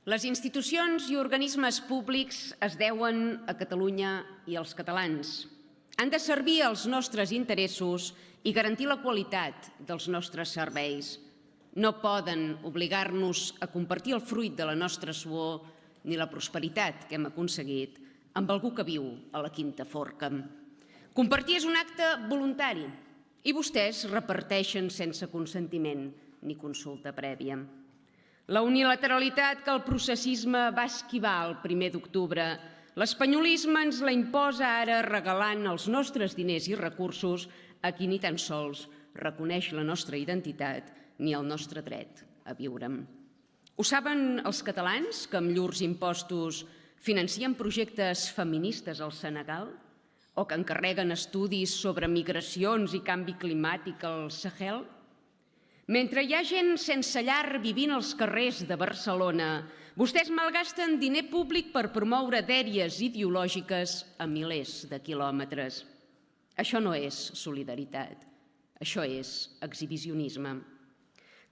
Les institucions i organismes públics es deuen a Catalunya i als catalans. Han de servir als nostres interessos i garantir la qualitat dels nostres serveis. No poden obligar-nos a compartir el fruit de la nostra suor ni la prosperitat que hem aconseguit amb algú que viu a la quinta forca. Compartir és un acte voluntari i vostès reparteixen sense consentiment ni consulta prèvia. La unilateralitat que el processisme va esquivar el 1 d'octubre, l'espanyolisme ens la imposa ara regalant els nostres diners i recursos a qui ni tan sols reconeix la nostra identitat ni el nostre dret a viure'm. Ho saben els catalans que amb llurs impostos financien projectes feministes al Senegal o que encarreguen estudis sobre migracions i canvi climàtic al Sahel? Mentre hi ha gent sense llar vivint als carrers de Barcelona, vostès malgasten diner públic per promoure dèries ideològiques a milers de quilòmetres. Això no és solidaritat, això és exhibicionisme.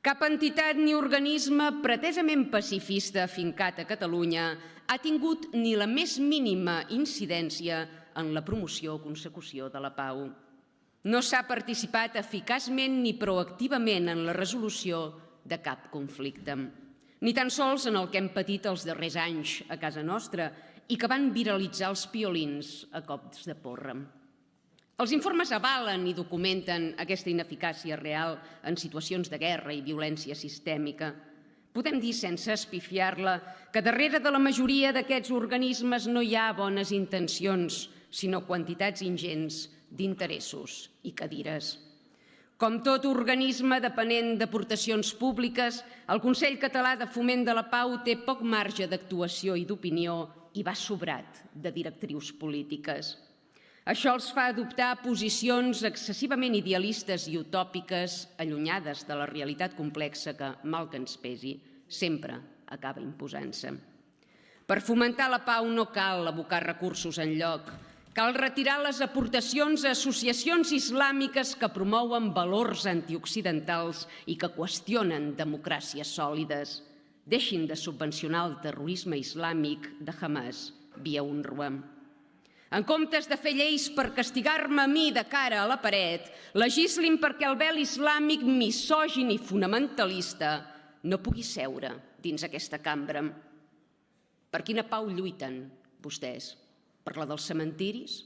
Cap entitat ni organisme pretesament pacifista afincat a Catalunya ha tingut ni la més mínima incidència en la promoció o consecució de la pau. No s'ha participat eficaçment ni proactivament en la resolució de cap conflicte, ni tan sols en el que hem patit els darrers anys a casa nostra i que van viralitzar els piolins a cops de porra. Els informes avalen i documenten aquesta ineficàcia real en situacions de guerra i violència sistèmica. Podem dir sense espifiar-la que darrere de la majoria d'aquests organismes no hi ha bones intencions, sinó quantitats ingents d'interessos i cadires. Com tot organisme depenent d'aportacions públiques, el Consell Català de Foment de la Pau té poc marge d'actuació i d'opinió i va sobrat de directrius polítiques. Això els fa adoptar posicions excessivament idealistes i utòpiques, allunyades de la realitat complexa que, mal que ens pesi, sempre acaba imposant-se. Per fomentar la pau no cal abocar recursos enlloc. Cal retirar les aportacions a associacions islàmiques que promouen valors antioccidentals i que qüestionen democràcies sòlides. Deixin de subvencionar el terrorisme islàmic de Hamas via UNRWA. En comptes de fer lleis per castigar-me a mi de cara a la paret, legislin perquè el vel islàmic misògin i fonamentalista no pugui seure dins aquesta cambra. Per quina pau lluiten vostès? Per la dels cementiris?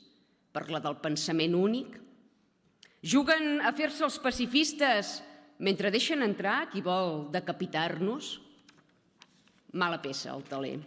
Per la del pensament únic? Juguen a fer-se els pacifistes mentre deixen entrar qui vol decapitar-nos? Mala peça, el teler.